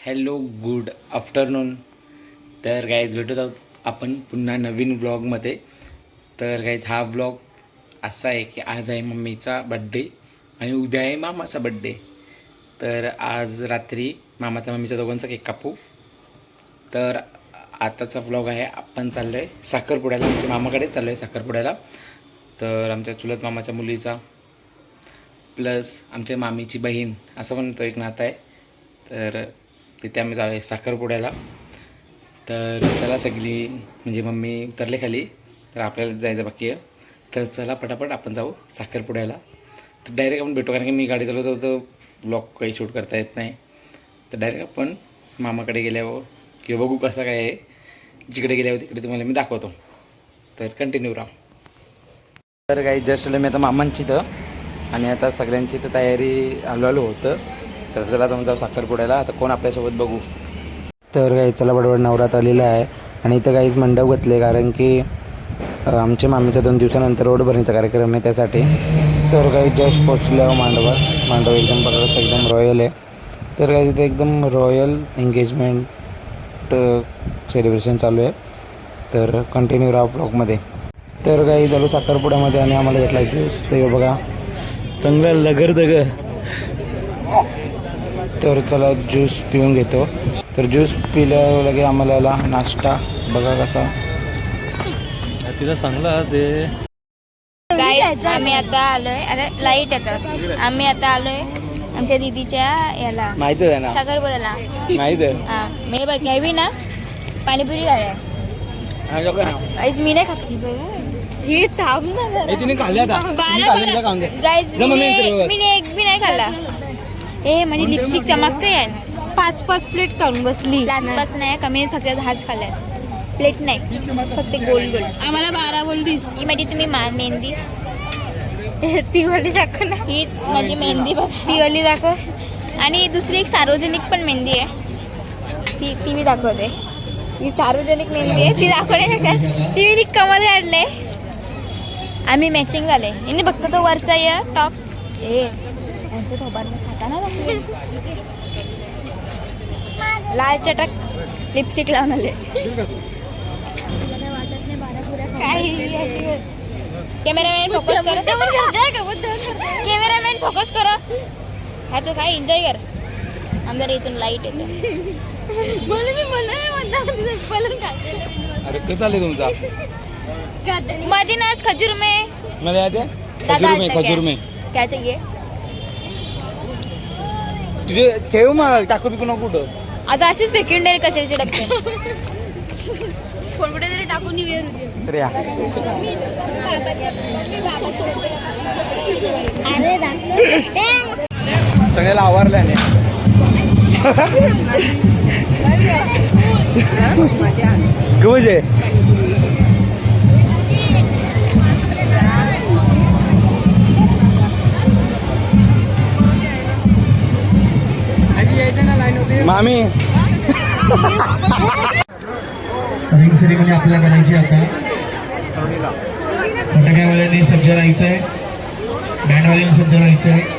Hello good afternoon. तर guys भेटत आहोत आपण पुन्हा नवीन व्लॉगमध्ये. तर गाईज हा व्लॉग असा आहे की आज आहे मम्मीचा बड्डे आणि उद्या आहे मामाचा बड्डे. तर आज रात्री मामाचा मम्मीचा दोघांचा केक कापू. तर आताचा व्लॉग आहे, आपण चाललो आहे साखरपुड्याला, आमच्या मामाकडेच चाललो आहे साखरपुड्याला. तर आमच्या चुलत मामाच्या मुलीचा प्लस आमच्या मामीची बहीण असं पण तो एक नातं आहे. तर तिथे आम्ही चालू आहे साखरपुड्याला. तर चला सगळी म्हणजे मम्मी उतरले खाली, तर आपल्याला जायचं बाकी आहे. तर चला पटापट आपण जाऊ साखरपुड्याला. तर डायरेक्ट आपण भेटू, कारण की मी गाडी चालवतो तर ब्लॉग काही शूट करता येत नाही. तर डायरेक्ट आपण मामाकडे गेल्यावर किंवा बघू कसं काय आहे, जिकडे गेल्यावर तिकडे तुम्हाला मी दाखवतो. तर कंटिन्यू राहा. तर काही जस्ट आलं मी आता मामांची तर, आणि आता सगळ्यांची तर तयारी हळूहळू होतं. तर चला आता जाऊ साखरपुड्याला. आता कोण आपल्यासोबत बघू. तर काही चला बडबड नवरात आलेला आहे आणि इथं काहीच मंडप घातले, कारण की आमच्या मामीचा 2 दिवसानंतर रोड भरणीचा कार्यक्रम आहे त्यासाठी. तर काही जस्ट पोचल्यावर मांडव एकदम बघा एकदम रॉयल आहे. तर काही तिथे एकदम रॉयल एंगेजमेंट सेलिब्रेशन चालू आहे. तर कंटिन्यू राहा ब्लॉगमध्ये. तर काही झालो साखरपुड्यामध्ये आणि आम्हाला भेटला ज्यूस. तर बघा चांगला लगरदग. तर चला ज्यूस पिऊन घेतो. तर ज्यूस पिल्यावर लगे आम्हाला नाश्ता बघा कसा तिला चांगला ते. आम्ही आता आलोय, अरे लाईट येतात. आम्ही आता आलोय आमच्या दीदीच्या याला, माहिती आहे ना, साखरपुड्याला. माहिती आहे. हा मी बघ घ्यावी ना, पाणीपुरी घालाय. मी नाही खात ही थांब ना तिने खाल्ल्या गाईज. मी एक बी नाही खाल्ला. हे म्हणजे लिपस्टिक चमकते यार. 5 प्लेट करून बसली. पाच नाही, कमी फक्त 10 खाल्लाय. प्लेट नाही, फक्त गोल गोल. आम्हाला 12 बोललीस. ही म्हणजे तुम्ही मेहंदी, ती वाली दाखव ना. ही माझी मेहंदी बघ, ती वाली दाखव. आणि दुसरी एक सार्वजनिक पण मेहंदी आहे, ती मी दाखवते. ही सार्वजनिक मेहंदी आहे, ती दाखवले का? ती मी कमल काढले. आम्ही मॅचिंग झाले. हिने फक्त तो वरचा या टॉप यांच्या थोबाडने खाताना लाल चटक लिपस्टिक लावून आले. कॅमेरामॅन फोकस करो, कॅमेरामॅन फोकस करो. ह्याचं काय एन्जॉय कर. आमच्या इथून लाईट येते. अरे कसं चाललंय तुमचा मदीनास खजूर में मला याद खजूर में क्या चाहिए. तुझे ठेव मग, टाकू बिकू नको कुठं. आता असेच फेकून द्याल कचऱ्याचे डबे. कुठे तरी टाकून वेर होते. अरे या सगळ्याला आवरल्याने. म्हणजे मामी रिंग सेरेमनी आपल्याला करायची आता. फटाक्यावाल्यांनी सज्ज राहायचं आहे, बँडवाल्यांनी सज्ज राहायचं आहे.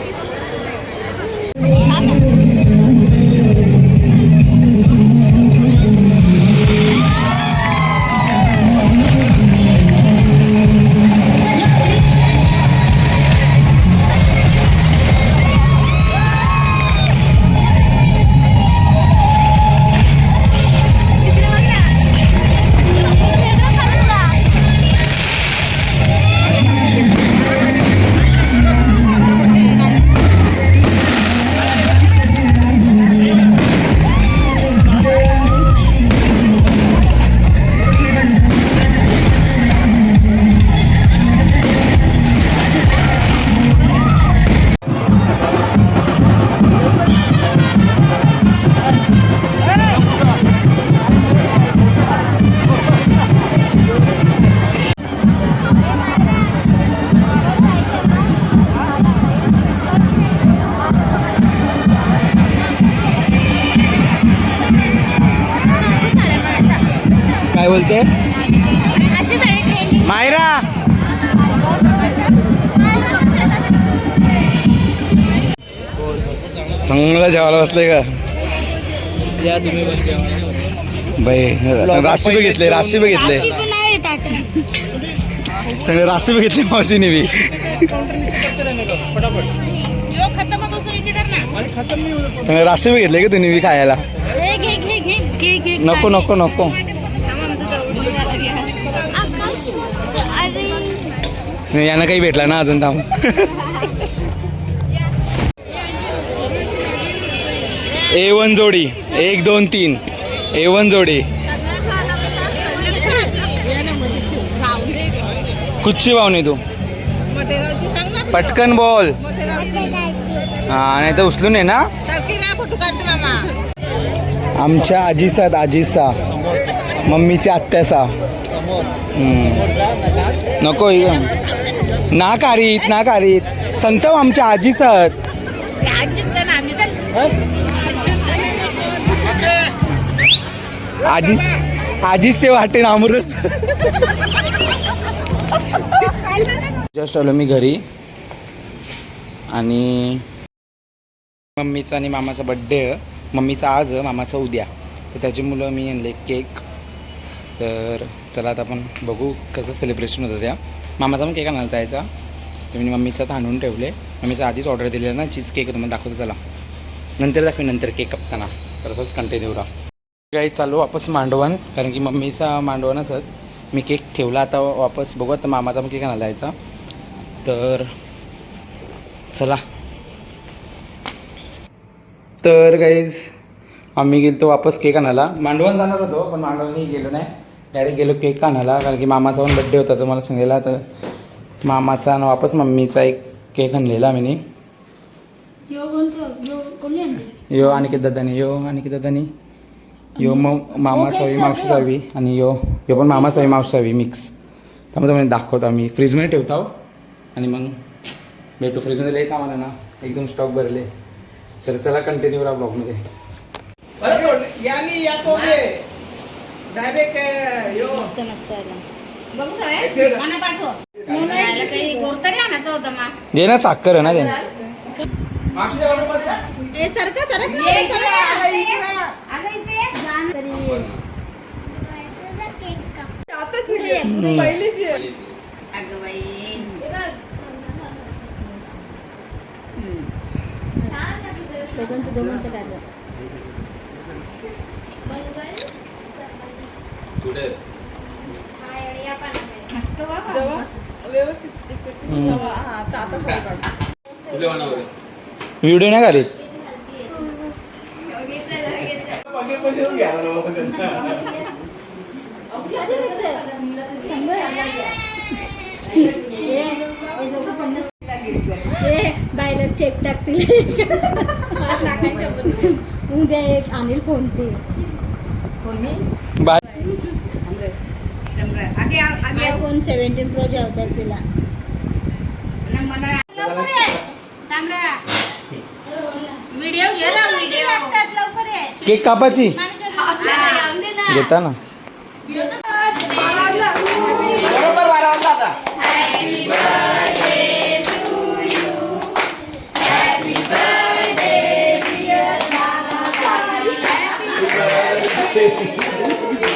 काय बोलते मायरा. चांगलं जेवायला बसले का. राशी बी घेतले सगळे राशी बी घेतले मावशीने बी सगळे राशी बी घेतले की तुम्ही बी खायला नको नको नको यांना काही भेटला ना अजून थांब A1 जोडी 1 2 3 A1 जोडी कुठची पाहुणे तू पटकन बोल हा नाही तर उचलून ये ना आमच्या आजीसा मम्मीच्या आत्यासा नको ना कारीत संतव आमच्या आजीसात आजीसचे वाटे आमरस जस्ट आलो मी घरी आणि मम्मीचा आणि मामाचा बड्डे मम्मीचा आज मामाचा उद्या तर त्याची मुलं मी आणले केक तर चला आता आपण बघू कसं सेलिब्रेशन होतं त्या मामाचा पण केक आणायला जायचा तर मी मम्मीचा तर आणून ठेवले मम्मीचा आधीच ऑर्डर दिलेला ना चीज केक तुम्हाला दाखवतो चला नंतर केक कापताना तर असंच कंटिन्यू राहा काही चालू वापस मांडवण कारण की मम्मीचा मांडवणच मी केक ठेवला आता वापस बघू आता मामाचा पण केक आणायला जायचा तर चला तर गाईज आम्ही गेलो तो वापस केक आणायला मांडवण जाणार होतो पण मांडवणही गेलो नाही डायरेक्ट गेलो केक आणायला कारण की मामाचा पण बड्डे होता तर मला सांगितला तर मामाचा आणि वापस मम्मीचा एक केक आणलेला मी यो अनिकेत दादानी यो मामा सावी मावशी सावी आणि यो पण मामा सावी मावशी सावी मिक्स त्यामुळे मी दाखवतो आम्ही फ्रीजमध्ये ठेवतो आणि मग भेटू फ्रीजमध्ये लई सामान आहे ना एकदम स्टॉक भरले तर चला कंटिन्यू राहा ब्लॉगमध्ये दे ना साखर आहे ना ते व्हिडिओ नाही करीत बाहेर चेक टाकतील उद्या एक अनिल फोन ते बाय iPhone 17 Pro घ्यायचा तिला व्हिडिओ घे ना व्हिडिओ केक कापाची घेता ना